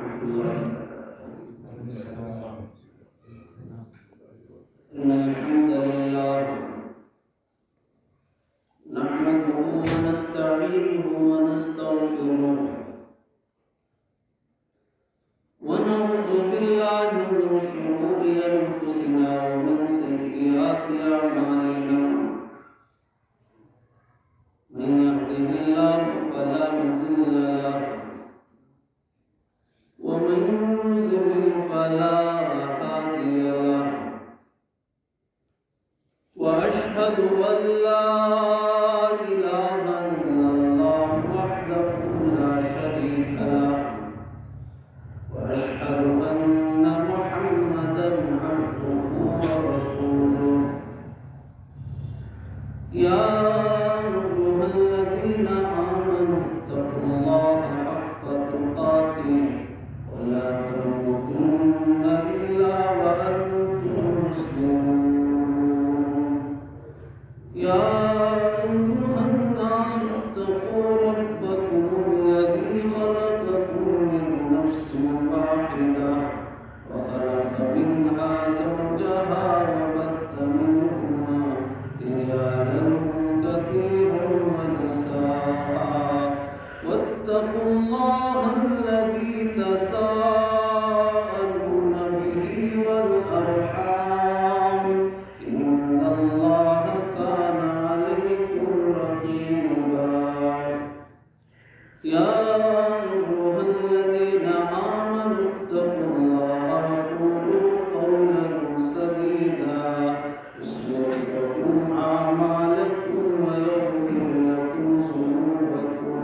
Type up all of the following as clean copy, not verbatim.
ورحمة الله. إن الحمد لله نحمده ونستعينه ونستغفره ونعوذ بالله من شرور أنفسنا ومن سيئات أعمالنا. من يهده الله فلا مضل له ومن يضلل فلا هادي له. وأشهد أن لا إله إلا الله وحده لا شريك له. وأشهد أن محمدا عبده ورسوله. يا أيها الذين آمنوا اتقوا الله حق تقاته ولا تموتن إلا وأنتم مسلمون. يا أيها الناس اتقوا ربكم الذي خلقكم من نفس واحدة وخلق منها زوجها وبث منهما رجالا كثيرا ونساء. واتقوا الله الذي تساءلون به والأرحام إن الله كان عليكم رقيبا. يا أيها الذين آمنوا اتقوا الله وقولوا قولا سديدا يصلح لكم أعمالكم ويغفر لكم ذنوبكم.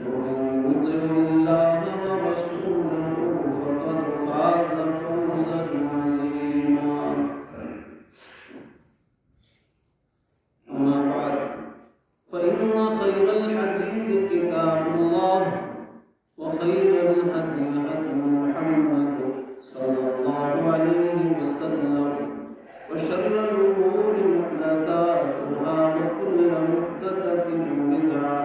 ومن يطع الله ورسوله فقد فاز فوزا عظيما. أما بعد فإن خير الحديث كتاب الله وخير الهدي هدي محمد صلى الله عليه وسلم. وشر الأمور محدثاتها وكل محدثة بدعة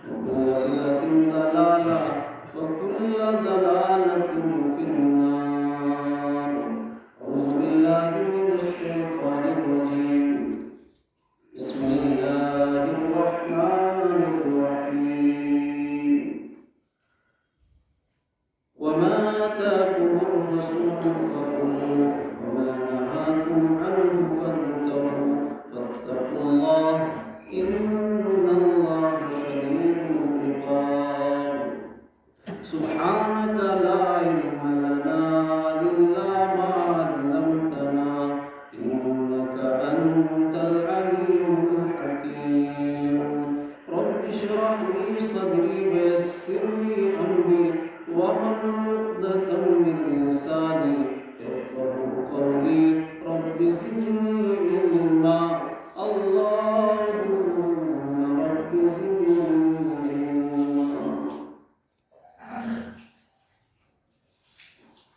وكل بدعة ضلالة وكل ضلالة في النار. أعوذ بالله من الشيطان الرجيم. بسم الله الرحمن الرحيم. وما آتاكم الرسول فخذوه وما نهاكم عنه فانتهوا واتقوا الله إن الله شديد العقاب. سبحانك لا علم لنا إلا ما علمتنا إنك أنت العليم الحكيم. رب اشرح لي صدري ويسر لي أمري واحلل عقدة من لساني يفقهوا قولي. رب زدني علما اللهم رب زدني علما.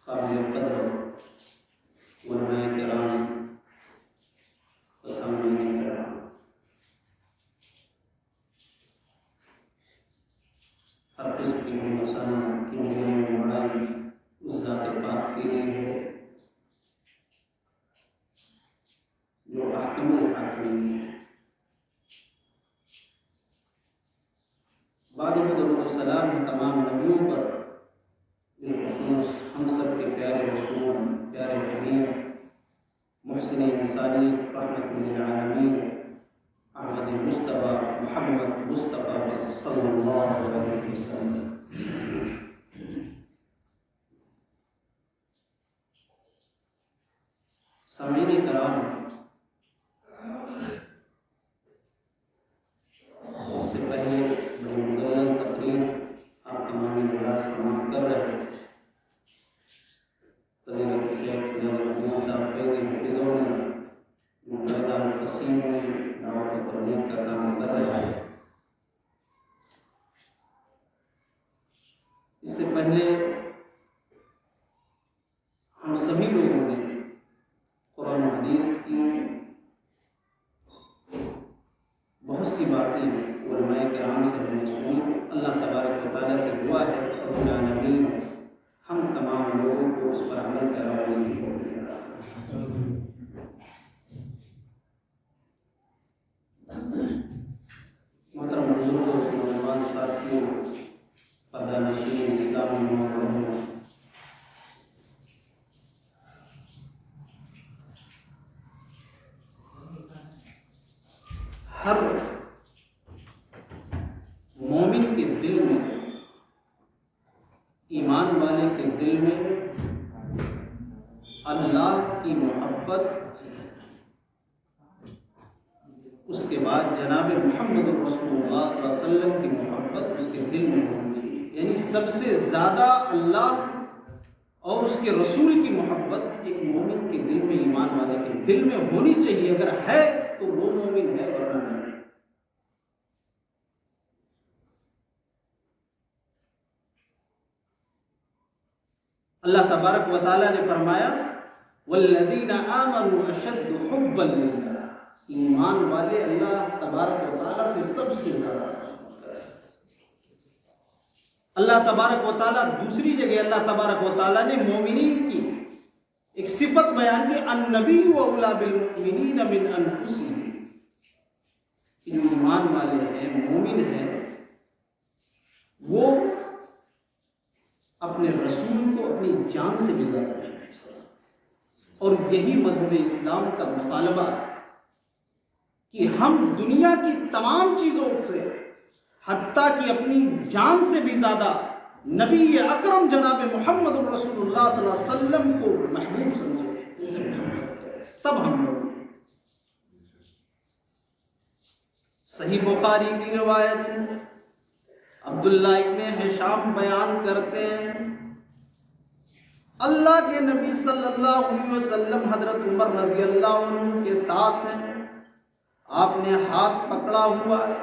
قابل قدر علماء کرام و سامعین کرام، ہر قسم کی نقصان کی بڑائی اس ذات پاک کے لیے ہے جو حاکم الحاکمین ہے. بعد درود و سلام ہے تمام نبیوں پر، بالخصوص ہم سب کے پیارے رسول، پیارے حبیب، محسن انسانیت، رحمت للعالمین، احمد مصطفیٰ محمد مصطفیٰ صلی اللہ علیہ وسلم. سامعین کرام، اس سے پہلے بڑی مدلل تقریر آپ تمامی ناس سماعت کر رہے ہیں. فضیلت الشیخ ریاض الدین صاحب فیض حفظہ اللہ مقررہ القسیم میں دعوت و تبلیغ کا کام کر رہے ہیں. اس سے پہلے ہم سبھی لوگوں نے قرآن و حدیث کی بہت سی باتیں علماء کرام سے ہم نے سنی. اللہ تبارک و تعالیٰ سے دعا ہے رب العالمین ہم بزرگوں نوجوان ساتھیوں پردہ نشین اسلامی محترموں، ہر مومن کے دل میں، ایمان والے کے دل میں اللہ کی محبت، اس کے بعد جناب محمد رسول اللہ صلی اللہ علیہ وسلم کی محبت اس کے دل میں ہونی چاہیے. یعنی سب سے زیادہ اللہ اور اس کے رسول کی محبت ایک مومن کے دل میں، ایمان والے کے دل میں ہونی چاہیے. اگر ہے تو وہ مومن ہے، ورنہ نہیں. اللہ تبارک و تعالیٰ نے فرمایا والذین آمنوا اشد حبا للہ، ایمان والے اللہ تبارک و تعالیٰ سے سب سے زیادہ. اللہ تبارک و تعالیٰ دوسری جگہ اللہ تبارک و تعالیٰ نے مومنین کی ایک صفت بیان کی، النبی اولی بالمؤمنین من انفسہم، جو ایمان والے ہیں، مومن ہیں، وہ اپنے رسول کو اپنی جان سے بھی زیادہ محبوب سمجھتے ہیں. اور یہی مذہب اسلام کا مطالبہ ہے کہ ہم دنیا کی تمام چیزوں سے، حتیٰ کہ اپنی جان سے بھی زیادہ نبی اکرم جناب محمد رسول اللہ صلی اللہ علیہ وسلم کو محبوب سمجھیں، اسے محبت کریں، تب ہم لوگ. صحیح بخاری کی روایت ہے، عبداللہ ابن ہشام بیان کرتے ہیں اللہ کے نبی صلی اللہ علیہ وسلم حضرت عمر رضی اللہ عنہ کے ساتھ ہیں، آپ نے ہاتھ پکڑا ہوا ہے.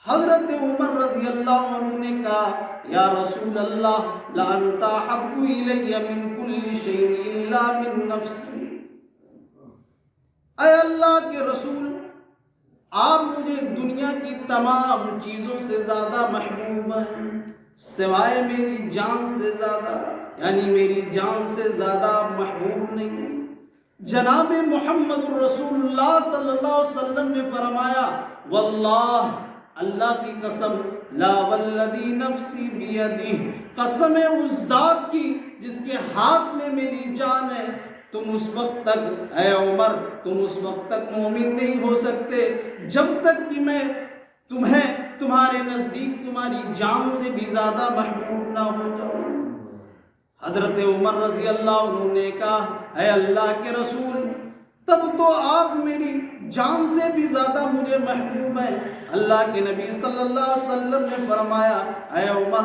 حضرت عمر رضی اللہ عنہ نے کہا یا رسول اللہ لأنت أحب إلی من كل شيء إلا من نفسی، اے اللہ کے رسول، آپ مجھے دنیا کی تمام چیزوں سے زیادہ محبوب ہیں سوائے میری جان سے زیادہ، یعنی میری جان سے زیادہ محبوب نہیں. جناب محمد رسول اللہ صلی اللہ علیہ وسلم نے فرمایا واللہ، اللہ کی قسم، لا والذی نفسی بیدہ، قسم ہے اس ذات کی جس کے ہاتھ میں میری جان ہے، تم اس وقت تک، اے عمر، تم اس وقت تک مومن نہیں ہو سکتے جب تک کہ میں تمہیں تمہارے نزدیک تمہاری جان سے بھی زیادہ محبوب نہ ہو جاؤں. حضرت عمر رضی اللہ عنہ نے کہا اے اللہ کے رسول، تب تو آپ میری جان سے بھی زیادہ مجھے محبوب ہیں. اللہ کے نبی صلی اللہ علیہ وسلم نے فرمایا اے عمر،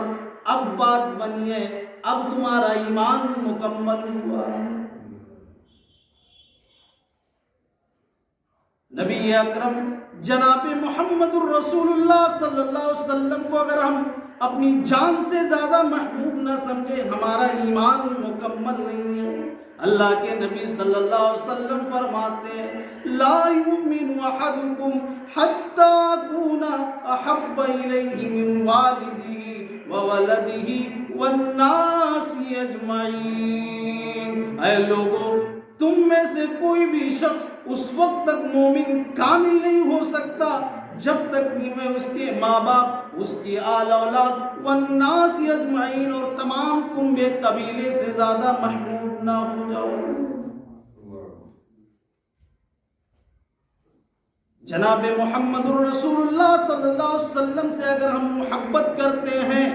اب بات بنی ہے، اب تمہارا ایمان مکمل ہوا ہے. نبی اکرم جناب محمد الرسول اللہ صلی اللہ علیہ وسلم کو اگر ہم اپنی جان سے زیادہ محبوب نہ سمجھے، ہمارا ایمان مکمل نہیں ہے. اللہ کے نبی صلی اللہ علیہ وسلم فرماتے ہیں لا یؤمن احدکم حتی اکون احب الیہ من والدہ وولدہ والناس اجمعین. اے لوگوں، تم میں سے کوئی بھی شخص اس وقت تک مومن کامل نہیں ہو سکتا جب تک کہ میں اس کے ماں باپ، اس کی آل اولاد، والناس اجمعین، اور تمام کنبے قبیلے سے زیادہ محبوب نہ ہو جاؤں. جناب محمد الرسول اللہ صلی اللہ علیہ وسلم سے اگر ہم محبت کرتے ہیں،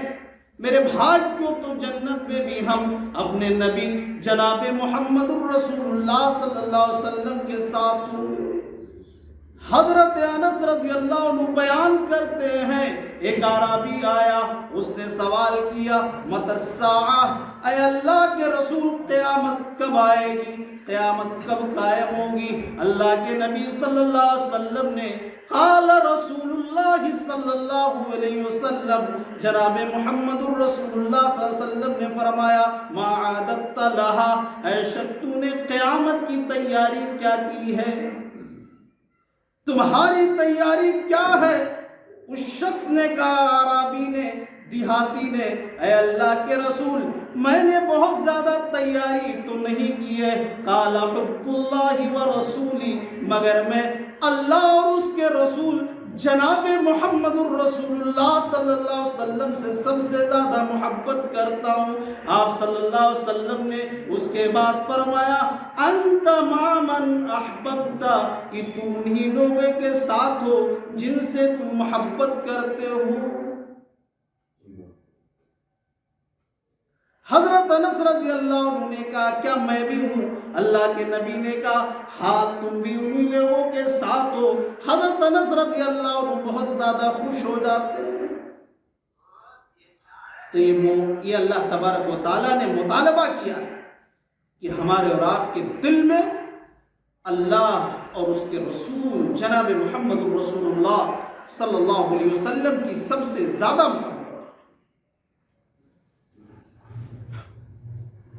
میرے بھائی کو تو جنت میں بھی ہم اپنے نبی جناب محمد الرسول اللہ صلی اللہ علیہ وسلم کے ساتھ ہوں گے. حضرت انس رضی اللہ عنہ بیان کرتے ہیں ایک اعرابی آیا، اس نے سوال کیا متی الساعہ، اے اللہ کے رسول قیامت کب آئے گی، قیامت کب قائم ہوگی؟ اللہ کے نبی صلی اللہ علیہ وسلم نے قال رسول اللہ صلی اللہ علیہ وسلم، جناب محمد الرسول اللہ صلی اللہ علیہ وسلم نے فرمایا ما عادت لہا، اے شخص تو نے قیامت کی تیاری کیا کی ہے، تمہاری تیاری کیا ہے؟ اس شخص نے کہا، عربی نے، دیہاتی نے، اے اللہ کے رسول میں نے بہت زیادہ تیاری تو نہیں کی ہے. قال حب اللہ و رسولی، مگر میں اللہ اور اس کے رسول جناب محمد الرسول اللہ صلی اللہ علیہ وسلم سے سب سے زیادہ محبت کرتا ہوں۔ آپ صلی اللہ علیہ وسلم نے اس کے بعد فرمایا انت مع من احببت، کہ تو انہی لوگوں کے ساتھ ہو جن سے تم محبت کرتے ہو۔ حضرت انس رضی اللہ عنہ نے کہا کیا میں بھی ہوں؟ اللہ کے نبی نے کہا ہاں تم بھی انہی لوگوں کے ساتھ ہو۔ حضرت انس رضی اللہ عنہ بہت زیادہ خوش ہو جاتے ہیں۔ تو یہ اللہ تبارک و تعالیٰ نے مطالبہ کیا کہ ہمارے اور آپ کے دل میں اللہ اور اس کے رسول جناب محمد الرسول اللہ صلی اللہ علیہ وسلم کی سب سے زیادہ محبت۔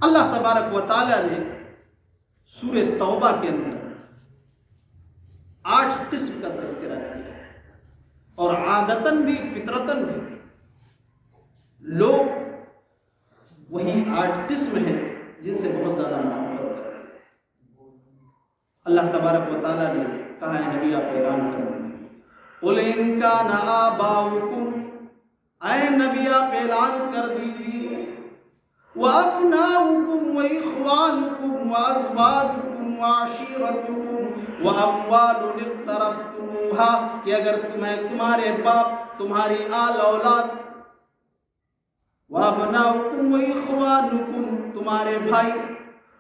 اللہ تبارک و تعالیٰ نے سورہ توبہ کے اندر 8 قسم کا تذکرہ کیا ہے، اور عادتاً بھی فطرتاً بھی لوگ وہی 8 قسم ہیں جن سے بہت زیادہ محبت کرتے ہیں۔ اللہ تبارک و تعالیٰ نے کہا ہے نبی آپ اعلان کر دیں قُلْ إِنْ كَانَ آبَاؤُكُمْ، اے نبی آپ اعلان کر دیجیے وَأَبْنَاؤُكُمْ وَإِخْوَانُكُمْ وَأَزْوَاجُكُمْ وَعَشِيرَتُكُمْ وَأَمْوَالٌ اقْتَرَفْتُمُوهَا، کہ اگر تمہارے باپ، تمہاری آل اولاد، وَأَبْنَاؤُكُمْ وَإِخْوَانُكُمْ تمہارے بھائی،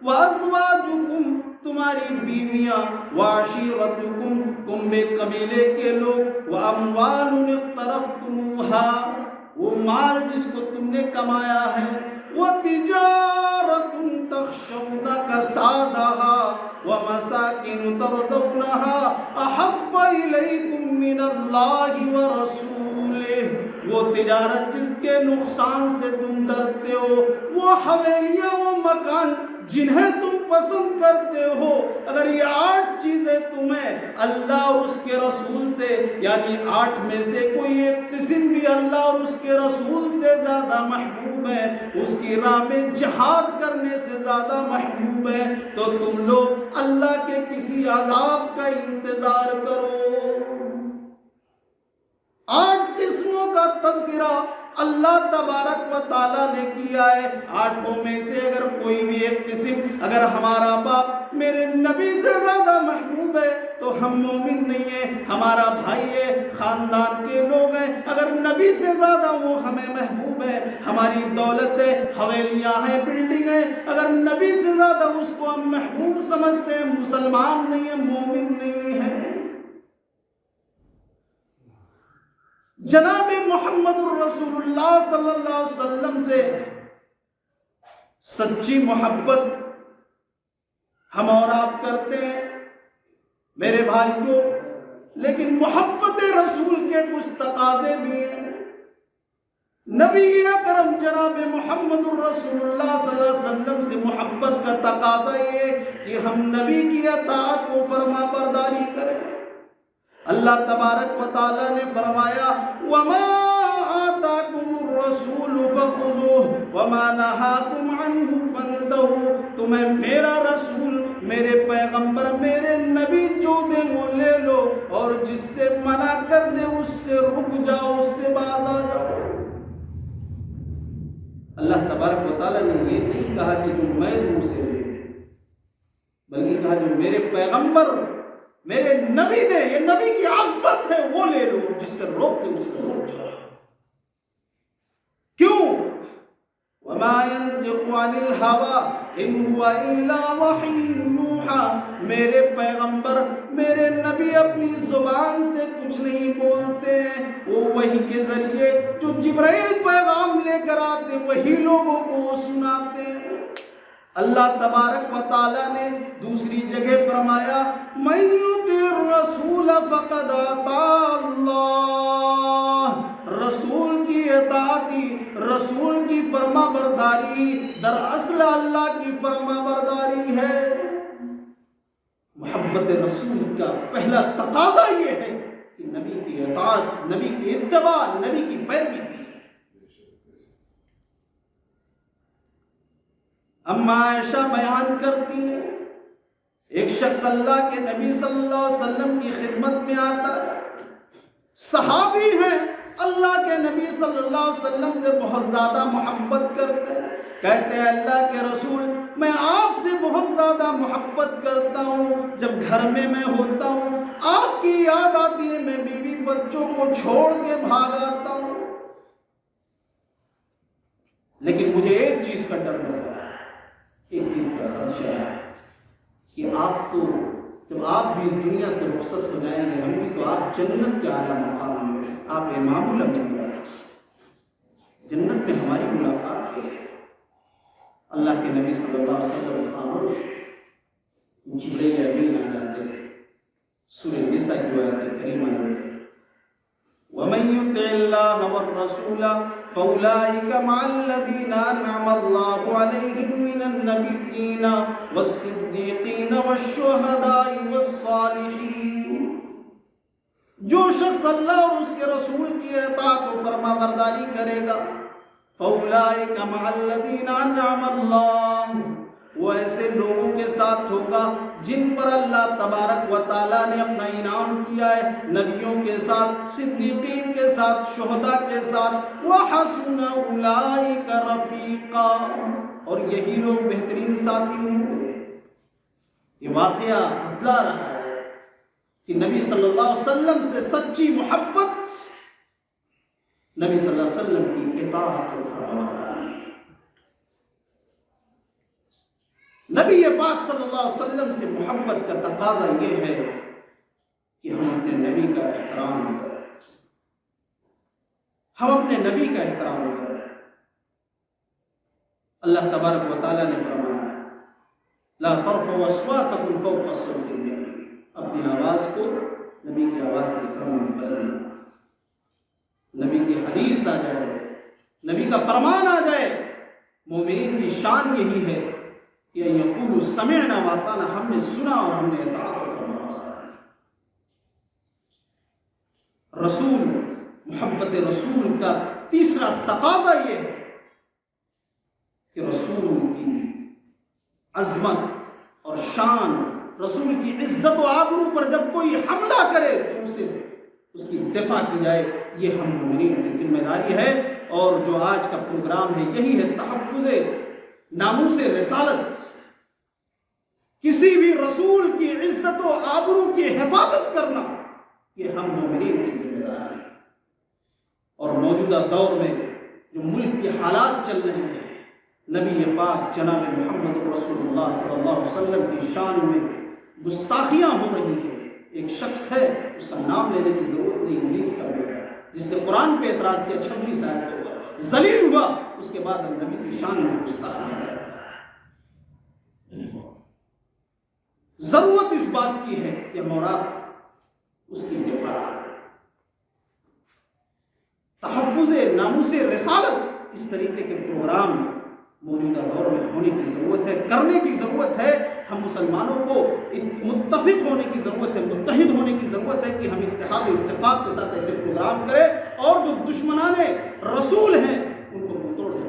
وَأَزْوَاجُكُمْ تمہاری بیویاں، وَعَشِيرَتُكُمْ کنبے قبیلے کے لوگ، وَأَمْوَالٌ اقْتَرَفْتُمُوهَا وہ مال جس کو تم نے کمایا ہے، وَتِجَارَةٌ تَخْشَوْنَ كَسَادَهَا وَمَسَاكِنُ تَرْضَوْنَهَا أَحَبَّ إِلَيْكُم مِّنَ اللَّهِ وَرَسُولِهِ، وہ تجارت جس کے نقصان سے تم ڈرتے ہو، وہ حویلیاں، وہ مکان جنہیں تم پسند کرتے ہو، اگر یہ 8 چیزیں تمہیں اللہ اور اس کے رسول سے، یعنی 8 میں سے کوئی ایک قسم بھی اللہ اور اس کے رسول سے زیادہ محبوب ہے، اس کی راہ میں جہاد کرنے سے زیادہ محبوب ہے، تو تم لوگ اللہ کے کسی عذاب کا انتظار کرو۔ 8 قسموں کا تذکرہ اللہ تبارک و تعالیٰ نے کیا ہے۔ 8 میں سے اگر کوئی بھی ایک قسم، اگر ہمارا باپ میرے نبی سے زیادہ محبوب ہے تو ہم مومن نہیں ہیں، ہمارا بھائی ہے، خاندان کے لوگ ہیں، اگر نبی سے زیادہ وہ ہمیں محبوب ہے، ہماری دولت ہے، حویلیاں ہیں، بلڈنگ ہے، اگر نبی سے زیادہ اس کو ہم محبوب سمجھتے ہیں، مسلمان نہیں ہیں، مومن نہیں ہیں۔ جناب محمد الرسول اللہ صلی اللہ علیہ وسلم سے سچی محبت ہم اور آپ کرتے ہیں میرے بھائی کو، لیکن محبت رسول کے کچھ تقاضے بھی ہیں۔ نبی اکرم جناب محمد الرسول اللہ صلی اللہ علیہ وسلم سے محبت کا تقاضا یہ کہ ہم نبی کی اطاعت و فرما برداری کریں۔ اللہ تبارک و تعالیٰ نے فرمایا وَمَا آتَاكُمُ الرَّسُولُ فَخُذُوهُ وَمَا نَهَاكُمْ عَنْهُ فَانْتَهُوا، تمہیں میرا رسول، میرے پیغمبر، میرے نبی جو دے وہ لے لو، اور جس سے منع کر دے اس سے رک جاؤ، اس سے باز آ جاؤ۔ اللہ تبارک و تعالیٰ نے یہ نہیں کہا کہ جو میں دوں اسے لے، بلکہ کہا جو میرے پیغمبر، میرے نبی نے، یہ نبی کی عظمت ہے، وہ لے لو، جس سے روک دے اس سے روک جاؤ۔ کیوں؟ وَمَا يَنْطِقُ عَنِ الْهَوَىٰ إِنْ هُوَ إِلَّا وَحْيٌ يُوحَىٰ، میرے پیغمبر، میرے نبی اپنی زبان سے کچھ نہیں بولتے ہیں، وہ وحی کے ذریعے جو جبرائیل پیغام لے کر آتے وہی لوگوں کو سناتے ہیں۔ اللہ تبارک و تعالیٰ نے دوسری جگہ فرمایا مَن يُطِعِ الرَّسُولَ فَقَدْ أَطَاعَ اللَّهَ، رسول کی اطاعتی، رسول کی فرما برداری دراصل اللہ کی فرما برداری ہے۔ محبت رسول کا پہلا تقاضا یہ ہے کہ نبی کی اطاعت، نبی کی اتباع، نبی کی پیروی۔ اما عائشہ بیان کرتی ہیں ایک شخص اللہ کے نبی صلی اللہ علیہ وسلم کی خدمت میں آتا ہے، صحابی ہیں، اللہ کے نبی صلی اللہ علیہ وسلم سے بہت زیادہ محبت کرتے ہیں، کہتے ہیں اللہ کے رسول میں آپ سے بہت زیادہ محبت کرتا ہوں، جب گھر میں ہوتا ہوں آپ کی یاد آتی ہے، میں بیوی بچوں کو چھوڑ کے بھاگ آتا ہوں، لیکن مجھے ایک چیز کا ڈر ہوتا ہے، ایک چیز کا خدشہ ہے کہ آپ تو جب آپ بھی اس دنیا سے رخصت ہو جائیں گے، ہم بھی تو آپ جنت کے اعلیٰ مقام میں، آپ امام الانبیاء، جنت میں ہماری ملاقات کیسے؟ اللہ کے نبی صلی اللہ علیہ وسلم خاموش، جبریل امین آ جاتے ہیں، سورہ نساء کی آیت کریمہ میں وَمَن يُطِعِ اللَّهَ وَالرَّسُولَ فَأُولَٰئِكَ مَعَ الَّذِينَ أَنْعَمَ اللَّهُ عَلَيْهِم مِّنَ النَّبِيِّينَ وَالصِّدِّيقِينَ وَالشُّهَدَاءِ وَالصَّالِحِينَ۔ جو شخص اللہ اور اس کے رسول کی اطاعت و فرما برداری کرے گا، فَأُولَٰئِكَ مَعَ الَّذِينَ أَنْعَمَ اللَّهُ، وہ ایسے لوگوں کے ساتھ ہوگا جن پر اللہ تبارک و تعالیٰ نے اپنا انعام کیا ہے، نبیوں کے ساتھ، صدیقین کے ساتھ، شہداء کے ساتھ، وَحَسُنَ أُولَٰئِكَ رَفِيقًا، اور یہی لوگ بہترین ساتھی ہوں گے۔ یہ واقعہ بتلا رہا ہے کہ نبی صلی اللہ علیہ وسلم سے سچی محبت، نبی صلی اللہ علیہ وسلم کی اطاعت و فرمانبرداری۔ نبی پاک صلی اللہ علیہ وسلم سے محبت کا تقاضا یہ ہے کہ ہم اپنے نبی کا احترام کریں، ہم اپنے نبی کا احترام کریں۔ اللہ تبارک و تعالیٰ نے فرمایا لا ترفعوا اصواتکم فوق صوت النبی، اپنی آواز کو نبی کی آواز کے سامنے بلند، نبی کی حدیث آ جائے، نبی کا فرمان آ جائے، مومنین کی شان یہی ہے کہ یقولوا سمعنا واطعنا، ہم نے سنا اور ہم نے اطاعت و فرمانبرداری۔ رسول، محبت رسول کا تیسرا تقاضا یہ ہے کہ رسول کی عظمت اور شان، رسول کی عزت و آبرو پر جب کوئی حملہ کرے تو اسے اس کی دفاع کی جائے، یہ ہم مومنین کی ذمہ داری ہے۔ اور جو آج کا پروگرام ہے یہی ہے تحفظ ناموس رسالت، کسی بھی رسول کی عزت و آبرو کی حفاظت کرنا، یہ ہم مومنین کی ذمہ داری ہے۔ اور موجودہ دور میں جو ملک کے حالات چل رہے ہیں، نبی پاک جناب محمد رسول اللہ صلی اللہ علیہ وسلم کی شان میں گستاخیاں ہو رہی ہیں۔ ایک شخص ہے، اس کا نام لینے کی ضرورت نہیں، ابلیس کا بیٹا، جس نے قرآن پہ اعتراض کیا 26 آیتوں پر، ذلیل ہوا، اس کے بعد نبی کی شان میں گستاخیاں کرتا ہے۔ ضرورت اس بات کی ہے کہ ہم اور آپ اس کی دفاع کریں۔ تحفظ ناموس رسالت، اس طریقے کے پروگرام موجودہ دور میں ہونے کی ضرورت ہے، کرنے کی ضرورت ہے۔ ہم مسلمانوں کو متفق ہونے کی ضرورت ہے، متحد ہونے کی ضرورت ہے کہ ہم اتحاد و اتفاق کے ساتھ ایسے پروگرام کریں، اور جو دشمنان رسول ہیں ان کو منہ توڑ دیں۔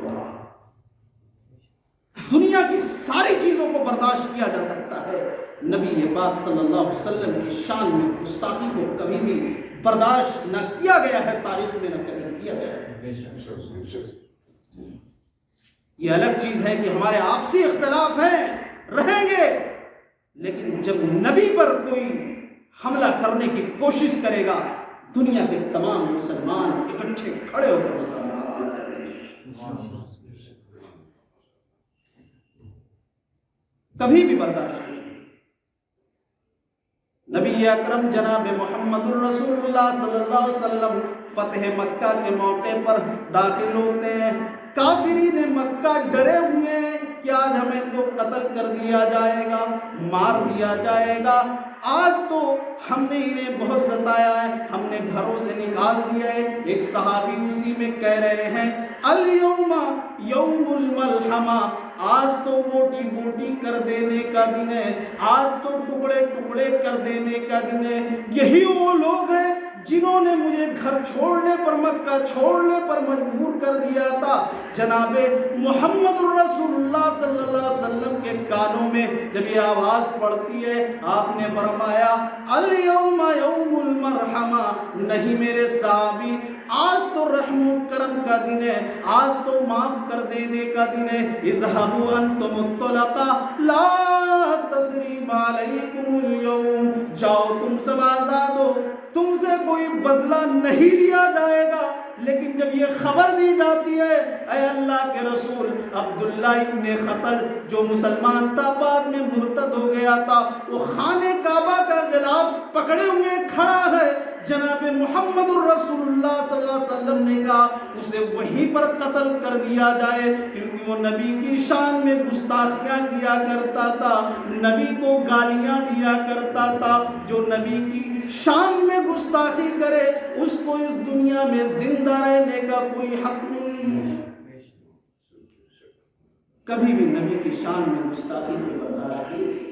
دنیا کی ساری چیزوں کو برداشت کیا جا سکتا ہے، نبی پاک صلی اللہ علیہ وسلم کی شان میں گستاخی کو کبھی بھی برداشت نہ کیا گیا ہے، تاریخ میں نہ کبھی کیا گیا ہے۔ یہ الگ چیز ہے کہ ہمارے آپسی اختلاف ہیں، رہیں گے، لیکن جب نبی پر کوئی حملہ کرنے کی کوشش کرے گا، دنیا کے تمام مسلمان اکٹھے کھڑے ہو کر اس کا مقابلہ کریں گے، کبھی بھی برداشت نہیں۔ نبی اکرم جناب محمد الرسول اللہ صلی اللہ علیہ وسلم فتح مکہ کے موقع پر داخل ہوتے ہیں، کافرین مکہ ڈرے ہوئے ہیں کہ آج ہمیں تو قتل کر دیا جائے گا، مار دیا جائے گا، آج تو ہم نے انہیں بہت ستایا ہے، ہم نے گھروں سے نکال دیا ہے۔ ایک صحابی اسی میں کہہ رہے ہیں الیوم یوم الملحمہ، آج تو بوٹی بوٹی کر دینے کا دن ہے، آج تو ٹکڑے ٹکڑے کر دینے کا دن ہے۔ یہی وہ لوگ ہیں جنہوں نے مجھے گھر چھوڑنے پر، مکہ چھوڑنے پر مجبور کر دیا تھا، جناب محمد الرسول اللہ صلی اللہ علیہ وسلم کے کانوں میں جب یہ آواز پڑتی ہے، آپ نے فرمایا الیوم یوم المرحمہ، نہیں میرے صحابی، آج تو رحم و کرم کا دن ہے، آج تو معاف کر دینے کا دن ہے، اذهبوا انتم الطلقاء لا تثریب علیکم اليوم، جاؤ تم سب آزاد ہو، تم سے کوئی بدلہ نہیں لیا جائے گا۔ لیکن جب یہ خبر دی جاتی ہے، اے اللہ کے رسول، عبداللہ ابن خطل جو مسلمان تھا بعد میں مرتد ہو گیا تھا، وہ خانہ کعبہ کا غلاف پکڑے ہوئے کھڑا ہے، جناب محمد الرسول اللہ صلی اللہ علیہ وسلم نے کہا اسے وہیں پر قتل کر دیا جائے، کیونکہ وہ نبی کی شان میں گستاخیاں کیا کرتا تھا، نبی کو گالیاں دیا کرتا تھا۔ جو نبی کی شان میں گستاخی کرے اس کو اس دنیا میں زندہ رہنے کا کوئی حق نہیں ہے۔ کبھی بھی نبی کی شان میں گستاخی کو برداشت نہیں کی۔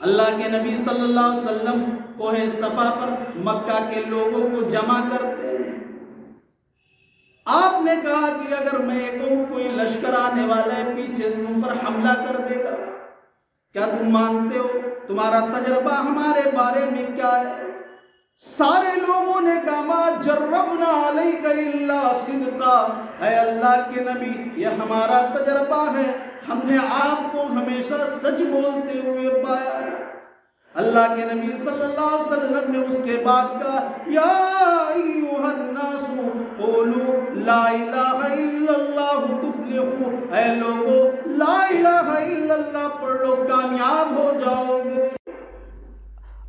اللہ کے نبی صلی اللہ علیہ وسلم کوہ صفا پر مکہ کے لوگوں کو جمع کرتے ہیں۔ آپ نے کہا کہ اگر میں کہوں کوئی لشکر آنے والا ہے پیچھے سے ان پر حملہ کر دے گا، کیا تم مانتے ہو؟ تمہارا تجربہ ہمارے بارے میں کیا ہے؟ سارے لوگوں نے کہا ما جربنا علیک الا صدقا، اے اللہ کے نبی یہ ہمارا تجربہ ہے، ہم نے آپ کو ہمیشہ سچ بولتے ہوئے پایا ہے۔ اللہ کے نبی صلی اللہ علیہ وسلم نے اس کے بعد کہا یا ایھا الناس قولوا لا الہ الا اللہ تفلحوا، اے لوگو لا الہ الا اللہ پڑھ لو کامیاب ہو جاؤ گے۔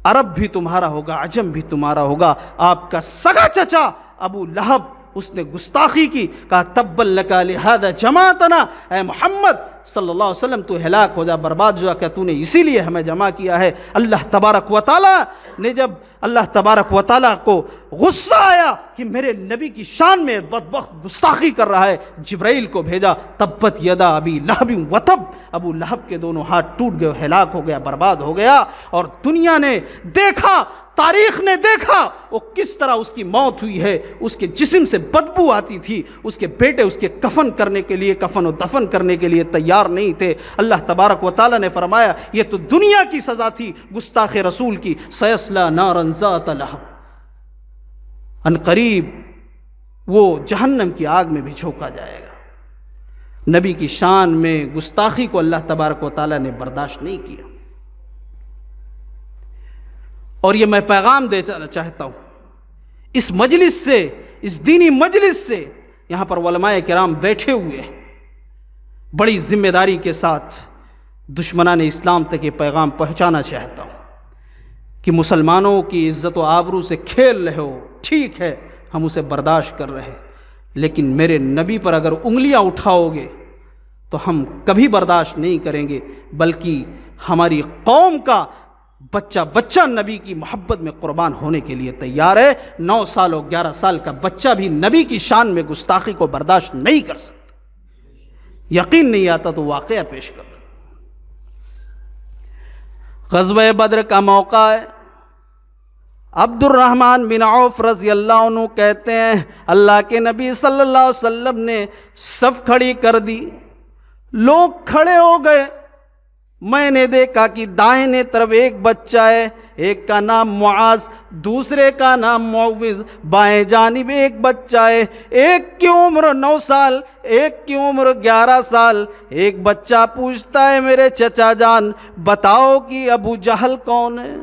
عرب بھی تمہارا ہوگا، عجم بھی تمہارا ہوگا۔ آپ کا سگا چچا ابو لہب، اس نے گستاخی کی، کہا تبا لک لہذا جماعتنا، اے محمد صلی اللہ علیہ وسلم تو ہلاک ہو جا، برباد ہو جا، کہ تو نے اسی لیے ہمیں جمع کیا ہے۔ اللہ تبارک و تعالیٰ نے جب اللہ تبارک و تعالیٰ کو غصہ آیا کہ میرے نبی کی شان میں بدبخت گستاخی کر رہا ہے، جبرائیل کو بھیجا، تبت یدا ابی لہب وتب، ابو لہب کے دونوں ہاتھ ٹوٹ گئے، ہلاک ہو گیا، برباد ہو گیا۔ اور دنیا نے دیکھا، تاریخ نے دیکھا وہ کس طرح اس کی موت ہوئی ہے، اس کے جسم سے بدبو آتی تھی، اس کے بیٹے اس کے کفن کرنے کے لیے، کفن و دفن کرنے کے لیے تیار نہیں تھے۔ اللہ تبارک و تعالیٰ نے فرمایا یہ تو دنیا کی سزا تھی گستاخ رسول کی، سیصلی نارا ذات لہب، ان قریب وہ جہنم کی آگ میں بھی جھونکا جائے گا۔ نبی کی شان میں گستاخی کو اللہ تبارک و تعالیٰ نے برداشت نہیں کیا۔ اور یہ میں پیغام دینا چاہتا ہوں اس مجلس سے، اس دینی مجلس سے، یہاں پر علماء کرام بیٹھے ہوئے ہیں، بڑی ذمہ داری کے ساتھ دشمنان اسلام تک یہ پیغام پہنچانا چاہتا ہوں کہ مسلمانوں کی عزت و آبرو سے کھیل رہے ہو، ٹھیک ہے ہم اسے برداشت کر رہے، لیکن میرے نبی پر اگر انگلیاں اٹھاؤ گے تو ہم کبھی برداشت نہیں کریں گے، بلکہ ہماری قوم کا بچہ بچہ نبی کی محبت میں قربان ہونے کے لیے تیار ہے۔ 9 سال اور 11 سال کا بچہ بھی نبی کی شان میں گستاخی کو برداشت نہیں کر سکتا۔ یقین نہیں آتا تو واقعہ پیش کر۔ غزوہ بدر کا موقع ہے، عبد الرحمن بن عوف رضی اللہ عنہ کہتے ہیں اللہ کے نبی صلی اللہ علیہ وسلم نے صف کھڑی کر دی، لوگ کھڑے ہو گئے، میں نے دیکھا کہ دائیں طرف ایک بچہ ہے، ایک کا نام معاذ، دوسرے کا نام معوذ، بائیں جانب ایک بچہ ہے، ایک کی عمر 9 سال، ایک کی عمر 11 سال۔ ایک بچہ پوچھتا ہے میرے چچا جان بتاؤ کہ ابو جہل کون ہے؟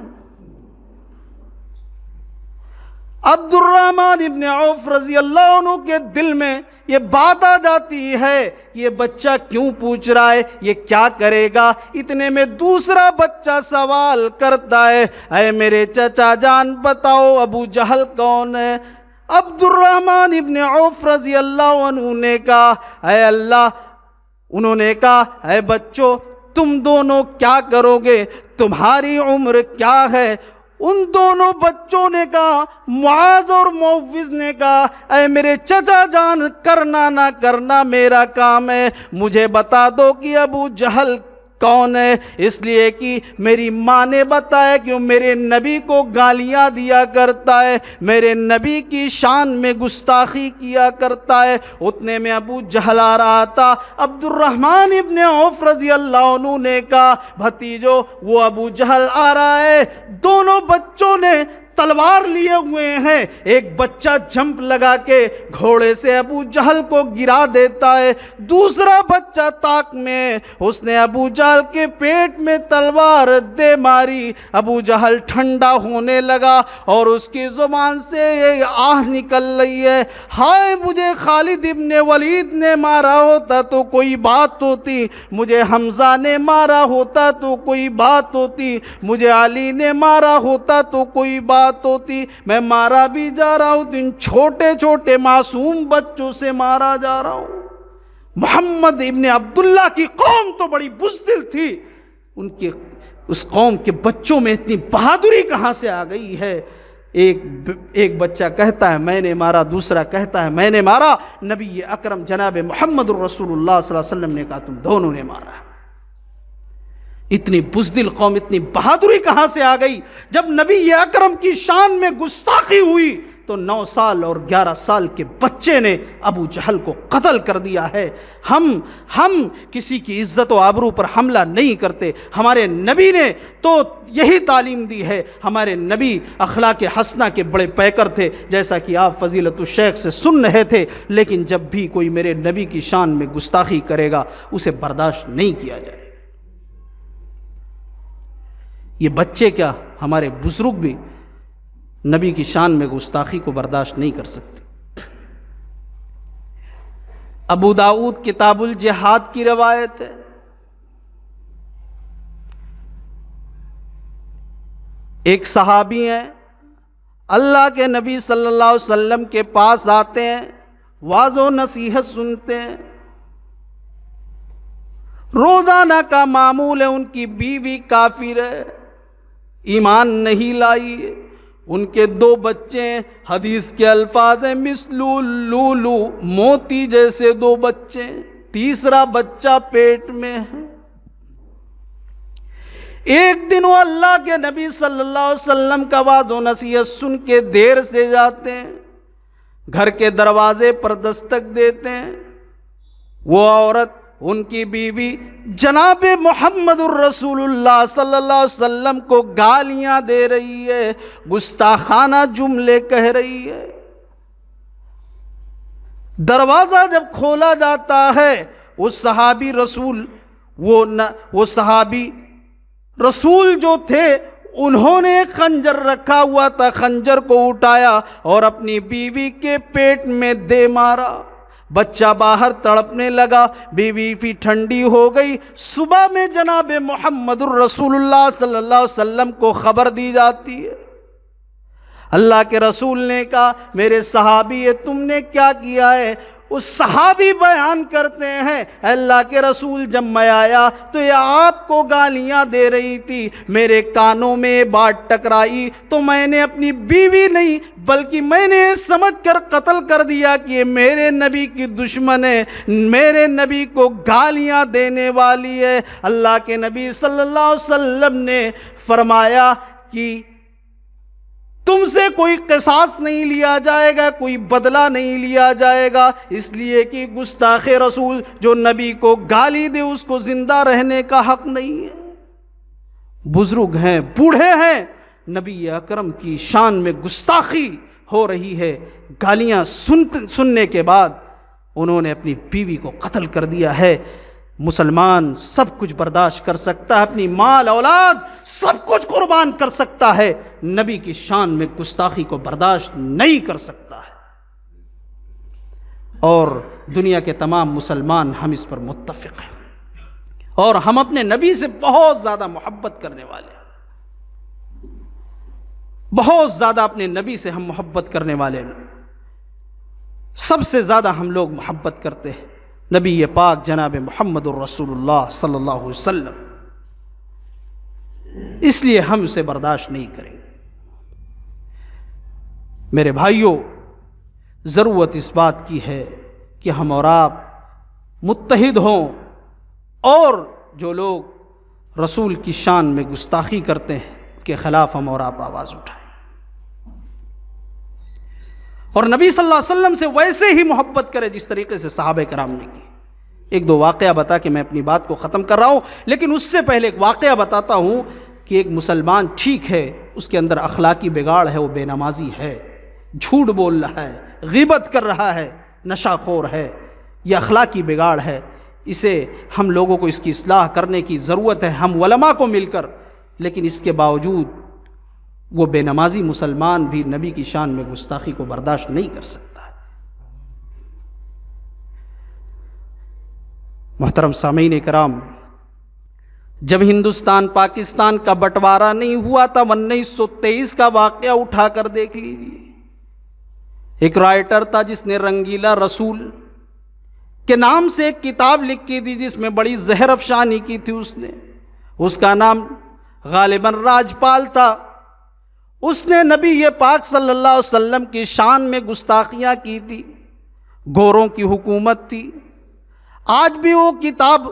عبد الرحمن ابن عوف رضی اللہ عنہ کے دل میں یہ بات آ جاتی ہے کہ یہ بچہ کیوں پوچھ رہا ہے، یہ کیا کرے گا؟ اتنے میں دوسرا بچہ سوال کرتا ہے اے میرے چچا جان بتاؤ ابو جہل کون ہے؟ عبد الرحمن ابن عوف رضی اللہ عنہ نے کہا اے اللہ، انہوں نے کہا اے بچوں تم دونوں کیا کرو گے، تمہاری عمر کیا ہے؟ ان دونوں بچوں نے کہا، معاذ اور معوذ نے کہا اے میرے چچا جان کرنا نہ کرنا میرا کام ہے، مجھے بتا دو کہ ابو جہل کون ہے؟ اس لیے کہ میری ماں نے بتایا کہ وہ میرے نبی کو گالیاں دیا کرتا ہے، میرے نبی کی شان میں گستاخی کیا کرتا ہے۔ اتنے میں ابو جہل آ رہا تھا۔ عبد الرحمن ابن عوف رضی اللہ عنہ نے کہا بھتیجو وہ ابو جہل آ رہا ہے۔ دونوں بچوں نے تلوار لیے ہوئے ہیں، ایک بچہ جمپ لگا کے گھوڑے سے ابو جہل کو گرا دیتا ہے، دوسرا بچہ طاق میں اس نے ابو جہل کے پیٹ میں تلوار دے ماری۔ ابو جہل ٹھنڈا ہونے لگا اور اس کی زبان سے یہ آہ نکل رہی ہے، ہائے مجھے خالد ابن ولید نے مارا ہوتا تو کوئی بات ہوتی، مجھے حمزہ نے مارا ہوتا تو کوئی بات ہوتی، مجھے علی نے مارا ہوتا تو کوئی بات ہوتی، میں مارا بھی جا رہا ہوں، ان چھوٹے چھوٹے معصوم بچوں سے مارا جا رہا ہوں۔ محمد ابن عبداللہ کی قوم تو بڑی بزدل تھی، ان کے اس قوم کے بچوں میں اتنی بہادری کہاں سے آ گئی ہے؟ ایک بچہ کہتا ہے میں نے مارا، دوسرا کہتا ہے میں نے مارا۔ نبی اکرم جناب محمد الرسول اللہ صلی اللہ علیہ وسلم نے کہا تم دونوں نے مارا۔ اتنی بزدل قوم، اتنی بہادری کہاں سے آ گئی؟ جب نبی اکرم کی شان میں گستاخی ہوئی تو 9 سال اور 11 سال کے بچے نے ابو جہل کو قتل کر دیا ہے۔ ہم کسی کی عزت و آبرو پر حملہ نہیں کرتے، ہمارے نبی نے تو یہی تعلیم دی ہے۔ ہمارے نبی اخلاق حسنہ کے بڑے پیکر تھے، جیسا کہ آپ فضیلت الشیخ سے سن رہے تھے، لیکن جب بھی کوئی میرے نبی کی شان میں گستاخی کرے گا اسے برداشت نہیں کیا جائے۔ یہ بچے کیا ہمارے بزرگ بھی نبی کی شان میں گستاخی کو برداشت نہیں کر سکتے۔ ابو داؤد کتاب الجہاد کی روایت ہے، ایک صحابی ہیں، اللہ کے نبی صلی اللہ علیہ وسلم کے پاس آتے ہیں، واعظ و نصیحت سنتے ہیں۔ روزانہ کا معمول ہے، ان کی بیوی کافر ہے، ایمان نہیں لائی، ان کے 2 بچے ہیں، حدیث کے الفاظ ہیں مثل لولو، موتی جیسے 2 بچے، تیسرا بچہ پیٹ میں ہے۔ ایک دن وہ اللہ کے نبی صلی اللہ علیہ وسلم کا وعظ و نصیحت سن کے دیر سے جاتے ہیں، گھر کے دروازے پر دستک دیتے ہیں، وہ عورت ان کی بیوی جناب محمد الرسول اللہ صلی اللہ علیہ وسلم کو گالیاں دے رہی ہے، گستاخانہ جملے کہہ رہی ہے۔ دروازہ جب کھولا جاتا ہے، وہ صحابی رسول جو تھے انہوں نے ایک خنجر رکھا ہوا تھا، خنجر کو اٹھایا اور اپنی بیوی کے پیٹ میں دے مارا۔ بچہ باہر تڑپنے لگا، بیوی بھی ٹھنڈی ہو گئی۔ صبح میں جناب محمد الرسول اللہ صلی اللہ علیہ وسلم کو خبر دی جاتی ہے۔ اللہ کے رسول نے کہا میرے صحابی یہ تم نے کیا کیا ہے؟ اس صحابی بیان کرتے ہیں اللہ کے رسول جب میں آیا تو یہ آپ کو گالیاں دے رہی تھی، میرے کانوں میں بات ٹکرائی تو میں نے اپنی بیوی نہیں بلکہ میں نے سمجھ کر قتل کر دیا کہ یہ میرے نبی کی دشمن ہے، میرے نبی کو گالیاں دینے والی ہے۔ اللہ کے نبی صلی اللہ علیہ وسلم نے فرمایا کہ تم سے کوئی قصاص نہیں لیا جائے گا، کوئی بدلہ نہیں لیا جائے گا، اس لیے کہ گستاخ رسول جو نبی کو گالی دے اس کو زندہ رہنے کا حق نہیں ہے۔ بزرگ ہیں، بوڑھے ہیں، نبی اکرم کی شان میں گستاخی ہو رہی ہے، گالیاں سننے کے بعد انہوں نے اپنی بیوی کو قتل کر دیا ہے۔ مسلمان سب کچھ برداشت کر سکتا ہے، اپنی مال اولاد سب کچھ قربان کر سکتا ہے، نبی کی شان میں گستاخی کو برداشت نہیں کر سکتا ہے۔ اور دنیا کے تمام مسلمان ہم اس پر متفق ہیں، اور ہم اپنے نبی سے بہت زیادہ محبت کرنے والے ہیں، بہت زیادہ اپنے نبی سے ہم محبت کرنے والے ہیں۔ سب سے زیادہ ہم لوگ محبت کرتے ہیں نبی پاک جناب محمد الرسول اللہ صلی اللہ علیہ وسلم، اس لیے ہم اسے برداشت نہیں کریں گے۔ میرے بھائیوں، ضرورت اس بات کی ہے کہ ہم اور آپ متحد ہوں، اور جو لوگ رسول کی شان میں گستاخی کرتے ہیں کے خلاف ہم اور آپ آواز اٹھائیں، اور نبی صلی اللہ علیہ وسلم سے ویسے ہی محبت کرے جس طریقے سے صحابہ کرام نے کی۔ ایک دو واقعہ بتا کے میں اپنی بات کو ختم کر رہا ہوں، لیکن اس سے پہلے ایک واقعہ بتاتا ہوں کہ ایک مسلمان ٹھیک ہے، اس کے اندر اخلاقی بگاڑ ہے، وہ بے نمازی ہے، جھوٹ بول رہا ہے، غیبت کر رہا ہے، نشہ خور ہے، یہ اخلاقی بگاڑ ہے، اسے ہم لوگوں کو اس کی اصلاح کرنے کی ضرورت ہے، ہم علماء کو مل کر، لیکن اس کے باوجود وہ بے نمازی مسلمان بھی نبی کی شان میں گستاخی کو برداشت نہیں کر سکتا۔ محترم سامعین کرام، جب ہندوستان پاکستان کا بٹوارا نہیں ہوا تھا 1923 کا واقعہ اٹھا کر دیکھ لیجیے۔ ایک رائٹر تھا جس نے رنگیلا رسول کے نام سے ایک کتاب لکھی تھی جس میں بڑی زہر افشانی کی تھی اس کا نام غالباً راجپال تھا۔ اس نے نبی پاک صلی اللہ علیہ وسلم کی شان میں گستاخیاں کی تھی، گوروں کی حکومت تھی۔ آج بھی وہ کتاب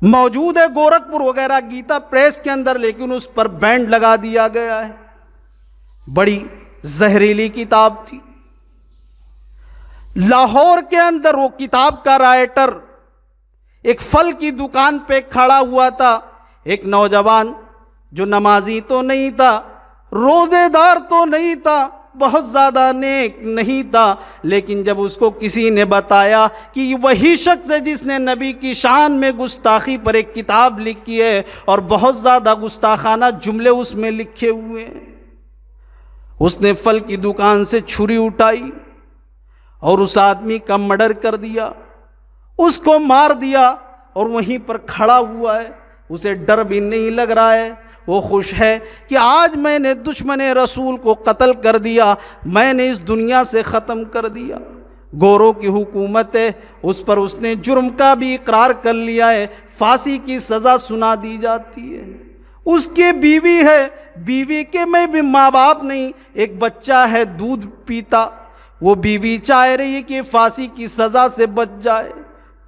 موجود ہے گورکھپور وغیرہ گیتا پریس کے اندر، لیکن اس پر بینڈ لگا دیا گیا ہے۔ بڑی زہریلی کتاب تھی۔ لاہور کے اندر وہ کتاب کا رائٹر ایک پھل کی دکان پہ کھڑا ہوا تھا، ایک نوجوان جو نمازی تو نہیں تھا، روزے دار تو نہیں تھا، بہت زیادہ نیک نہیں تھا، لیکن جب اس کو کسی نے بتایا کہ وہی شخص ہے جس نے نبی کی شان میں گستاخی پر ایک کتاب لکھی ہے اور بہت زیادہ گستاخانہ جملے اس میں لکھے ہوئے ہیں، اس نے پھل کی دکان سے چھری اٹھائی اور اس آدمی کا مرڈر کر دیا، اس کو مار دیا، اور وہیں پر کھڑا ہوا ہے، اسے ڈر بھی نہیں لگ رہا ہے، وہ خوش ہے کہ آج میں نے دشمن رسول کو قتل کر دیا، میں نے اس دنیا سے ختم کر دیا۔ گوروں کی حکومت ہے، اس پر اس نے جرم کا بھی اقرار کر لیا ہے، پھانسی کی سزا سنا دی جاتی ہے۔ اس کی بیوی ہے، بیوی کے میں بھی ماں باپ نہیں، ایک بچہ ہے دودھ پیتا، وہ بیوی چاہ رہی ہے کہ پھانسی کی سزا سے بچ جائے،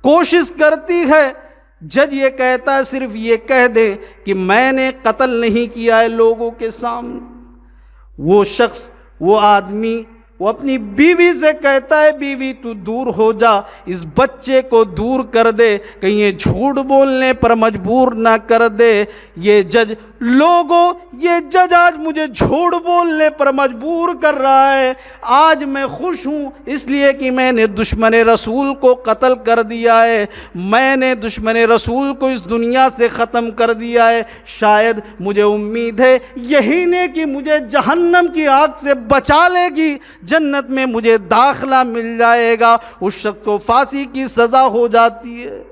کوشش کرتی ہے، جج یہ کہتا ہے صرف یہ کہہ دے کہ میں نے قتل نہیں کیا ہے لوگوں کے سامنے۔ وہ شخص، وہ آدمی، وہ اپنی بیوی سے کہتا ہے بیوی تو دور ہو جا، اس بچے کو دور کر دے، کہیں یہ جھوٹ بولنے پر مجبور نہ کر دے۔ یہ جج یہ جج آج مجھے جھوٹ بولنے پر مجبور کر رہا ہے، آج میں خوش ہوں اس لیے کہ میں نے دشمن رسول کو قتل کر دیا ہے، میں نے دشمن رسول کو اس دنیا سے ختم کر دیا ہے۔ شاید مجھے امید ہے یہی نے کہ مجھے جہنم کی آگ سے بچا لے گی، جنت میں مجھے داخلہ مل جائے گا۔ اس شخص کو پھانسی کی سزا ہو جاتی ہے۔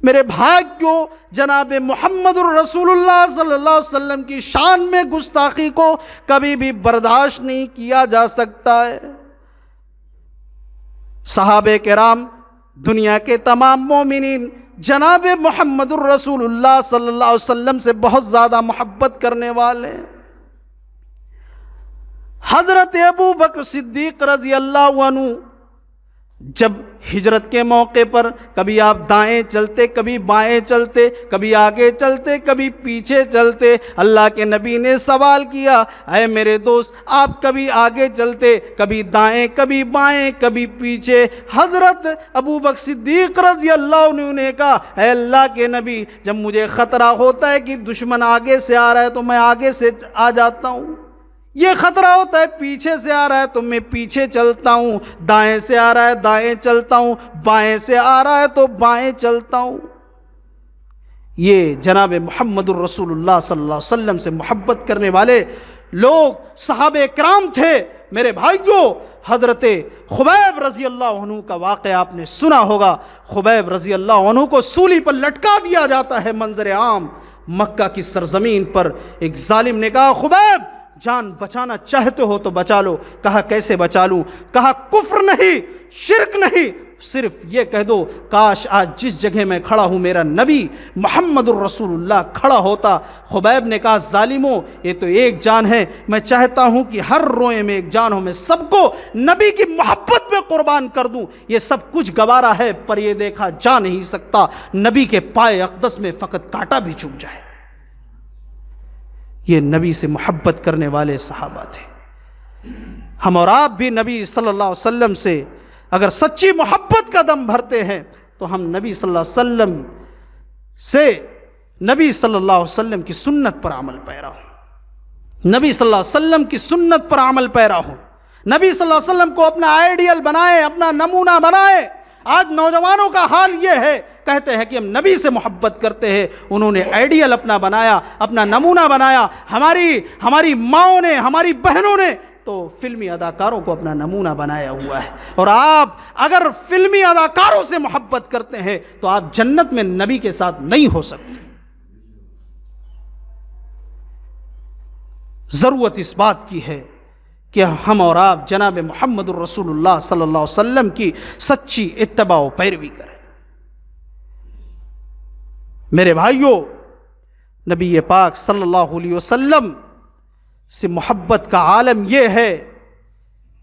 میرے بھائیو، جناب محمد الرسول اللہ صلی اللہ علیہ وسلم کی شان میں گستاخی کو کبھی بھی برداشت نہیں کیا جا سکتا ہے۔ صحابہ کرام، دنیا کے تمام مومنین جناب محمد الرسول اللہ صلی اللہ علیہ وسلم سے بہت زیادہ محبت کرنے والے ہیں۔ حضرت ابو بکر صدیق رضی اللہ عنہ جب ہجرت کے موقع پر کبھی آپ دائیں چلتے، کبھی بائیں چلتے، کبھی آگے چلتے، کبھی پیچھے چلتے، اللہ کے نبی نے سوال کیا، اے میرے دوست آپ کبھی آگے چلتے، کبھی دائیں، کبھی بائیں، کبھی پیچھے؟ حضرت ابو بکر صدیق رضی اللہ عنہ نے کہا، اے اللہ کے نبی، جب مجھے خطرہ ہوتا ہے کہ دشمن آگے سے آ رہا ہے تو میں آگے سے آ جاتا ہوں، یہ خطرہ ہوتا ہے پیچھے سے آ رہا ہے تو میں پیچھے چلتا ہوں، دائیں سے آ رہا ہے دائیں چلتا ہوں، بائیں سے آ رہا ہے تو بائیں چلتا ہوں۔ یہ جناب محمد الرسول اللہ صلی اللہ علیہ وسلم سے محبت کرنے والے لوگ صحابہ کرام تھے۔ میرے بھائیوں، حضرت خبیب رضی اللہ عنہ کا واقعہ آپ نے سنا ہوگا۔ خبیب رضی اللہ عنہ کو سولی پر لٹکا دیا جاتا ہے منظر عام مکہ کی سرزمین پر۔ ایک ظالم نے کہا، خبیب جان بچانا چاہتے ہو تو بچا لو۔ کہا کیسے بچا لوں؟ کہا کفر نہیں، شرک نہیں، صرف یہ کہہ دو کاش آج جس جگہ میں کھڑا ہوں میرا نبی محمد الرسول اللہ کھڑا ہوتا۔ خبیب نے کہا ظالموں یہ تو ایک جان ہے، میں چاہتا ہوں کہ ہر روئے میں ایک جان ہو، میں سب کو نبی کی محبت میں قربان کر دوں۔ یہ سب کچھ گوارا ہے پر یہ دیکھا جا نہیں سکتا نبی کے پائے اقدس میں فقط کانٹا بھی چبھ جائے۔ یہ نبی سے محبت کرنے والے صحابہ تھے۔ ہم اور آپ بھی نبی صلی اللہ علیہ وسلم سے اگر سچی محبت کا دم بھرتے ہیں تو ہم نبی صلی اللہ علیہ وسلم سے نبی صلی اللہ علیہ وسلم کی سنت پر عمل پیرا ہوں، نبی صلی اللہ علیہ وسلم کی سنت پر عمل پیرا ہوں، نبی صلی اللہ علیہ وسلم کو اپنا آئیڈیل بنائے، اپنا نمونہ بنائے۔ آج نوجوانوں کا حال یہ ہے، کہتے ہیں کہ ہم نبی سے محبت کرتے ہیں، انہوں نے آئیڈیل اپنا بنایا، اپنا نمونہ بنایا۔ ہماری ماؤں نے، ہماری بہنوں نے تو فلمی اداکاروں کو اپنا نمونہ بنایا ہوا ہے، اور آپ اگر فلمی اداکاروں سے محبت کرتے ہیں تو آپ جنت میں نبی کے ساتھ نہیں ہو سکتے۔ ضرورت اس بات کی ہے کہ ہم اور آپ جناب محمد الرسول اللہ صلی اللہ علیہ وسلم کی سچی اتباع و پیروی کریں۔ میرے بھائیوں، نبی پاک صلی اللہ علیہ وسلم سے محبت کا عالم یہ ہے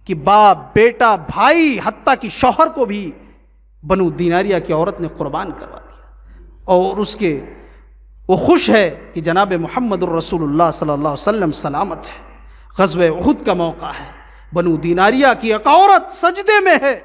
کہ باپ، بیٹا، بھائی، حتیٰ کہ شوہر کو بھی بنو دیناریہ کی عورت نے قربان کروا دیا، اور وہ خوش ہے کہ جناب محمد الرسول اللہ صلی اللہ علیہ وسلم سلامت ہے۔ غزوہ احد کا موقع ہے، بنو دیناریہ کی ایک عورت سجدے میں ہے،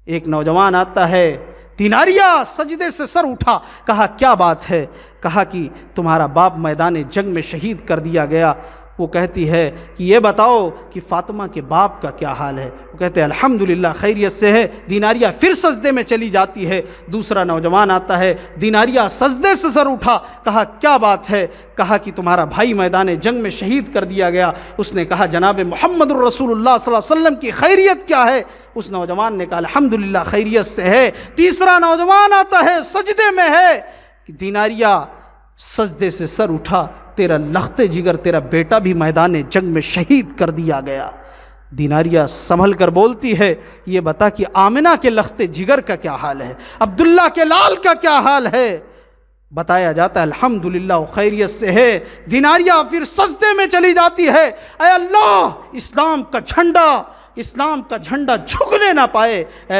ایک نوجوان آتا ہے، دیناریہ سجدے سے سر اٹھا، کہا کیا بات ہے؟ کہا کہ تمہارا باپ میدان جنگ میں شہید کر دیا گیا۔ وہ کہتی ہے کہ یہ بتاؤ کہ فاطمہ کے باپ کا کیا حال ہے؟ وہ کہتے ہیں الحمدللہ خیریت سے ہے۔ دیناریہ پھر سجدے میں چلی جاتی ہے۔ دوسرا نوجوان آتا ہے، دیناریہ سجدے سے سر اٹھا، کہا کیا بات ہے؟ کہا کہ تمہارا بھائی میدان جنگ میں شہید کر دیا گیا۔ اس نے کہا جناب محمد الرسول اللہ صلی اللہ علیہ وسلم کی خیریت کیا ہے؟ اس نوجوان نے کہا الحمدللہ خیریت سے ہے۔ تیسرا نوجوان آتا ہے، سجدے میں ہے، کہ دیناریہ سجدے سے سر اٹھا، تیرا لخت جگر، تیرا بیٹا بھی میدان جنگ میں شہید کر دیا گیا۔ دیناریہ سنبھل کر بولتی ہے یہ بتا کہ آمنہ کے لخت جگر کا کیا حال ہے، عبداللہ کے لال کا کیا حال ہے؟ بتایا جاتا ہے الحمدللہ خیریت سے ہے۔ دیناریہ پھر سجدے میں چلی جاتی ہے، اے اللہ اسلام کا جھنڈا جھکنے نہ پائے، اے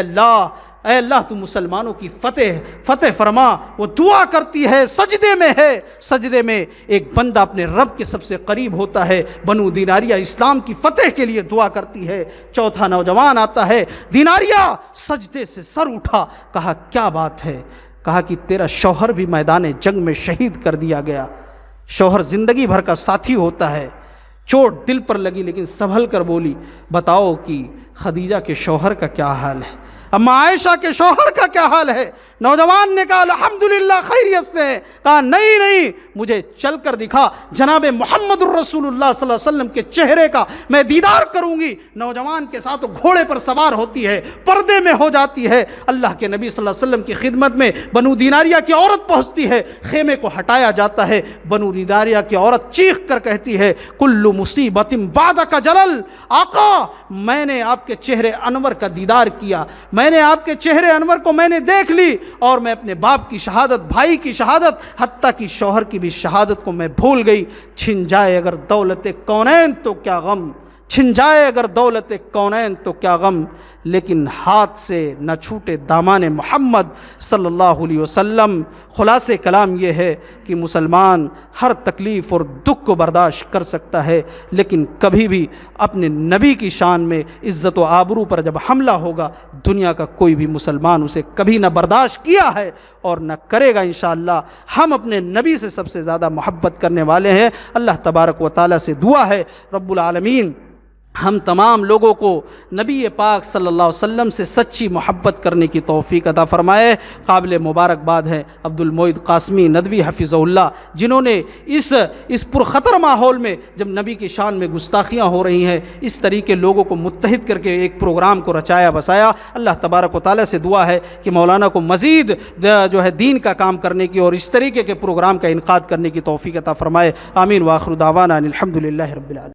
اللہ تو مسلمانوں کی فتح فرما۔ وہ دعا کرتی ہے، سجدے میں ہے۔ سجدے میں ایک بندہ اپنے رب کے سب سے قریب ہوتا ہے۔ بنو دیناریہ اسلام کی فتح کے لیے دعا کرتی ہے۔ چوتھا نوجوان آتا ہے، دیناریہ سجدے سے سر اٹھا، کہا کیا بات ہے؟ کہا کہ تیرا شوہر بھی میدان جنگ میں شہید کر دیا گیا۔ شوہر زندگی بھر کا ساتھی ہوتا ہے، چوٹ دل پر لگی لیکن سنبھل کر بولی بتاؤ کہ خدیجہ کے شوہر کا کیا حال ہے، اما عائشہ کے شوہر کا کیا حال ہے؟ نوجوان نے کہا الحمدللہ خیریت سے ہے۔ کہا نہیں مجھے چل کر دکھا، جناب محمد الرسول اللہ صلی اللہ علیہ وسلم کے چہرے کا میں دیدار کروں گی۔ نوجوان کے ساتھ گھوڑے پر سوار ہوتی ہے، پردے میں ہو جاتی ہے، اللہ کے نبی صلی اللہ علیہ وسلم کی خدمت میں بنو دیناریہ کی عورت پہنچتی ہے، خیمے کو ہٹایا جاتا ہے۔ بنو دیناریہ کی عورت چیخ کر کہتی ہے کل مصیبت بعدک جلل، آقا میں نے آپ کے چہرے انور کا دیدار کیا، میں نے آپ کے چہرے انور کو میں نے دیکھ لی، اور میں اپنے باپ کی شہادت، بھائی کی شہادت، حتیٰ کہ شوہر کی بھی شہادت کو میں بھول گئی۔ چھن جائے اگر دولت کونین تو کیا غم، چھن جائے اگر دولت کونین تو کیا غم، لیکن ہاتھ سے نہ چھوٹے دامان محمد صلی اللہ علیہ وسلم۔ خلاصے کلام یہ ہے کہ مسلمان ہر تکلیف اور دکھ کو برداشت کر سکتا ہے، لیکن کبھی بھی اپنے نبی کی شان میں عزت و آبرو پر جب حملہ ہوگا، دنیا کا کوئی بھی مسلمان اسے کبھی نہ برداشت کیا ہے اور نہ کرے گا انشاءاللہ۔ ہم اپنے نبی سے سب سے زیادہ محبت کرنے والے ہیں۔ اللہ تبارک و تعالیٰ سے دعا ہے رب العالمین ہم تمام لوگوں کو نبی پاک صلی اللہ علیہ وسلم سے سچی محبت کرنے کی توفیق عطا فرمائے۔ قابل مبارکباد ہے عبد المعید قاسمی ندوی حفظہ اللہ، جنہوں نے اس پرخطر ماحول میں جب نبی کی شان میں گستاخیاں ہو رہی ہیں، اس طریقے لوگوں کو متحد کر کے ایک پروگرام کو رچایا بسایا۔ اللہ تبارک و تعالیٰ سے دعا ہے کہ مولانا کو مزید جو ہے دین کا کام کرنے کی اور اس طریقے کے پروگرام کا انعقاد کرنے کی توفیق عطا فرمائے۔ آمین۔ وآخر دعوانا الحمدللہ رب العالمین۔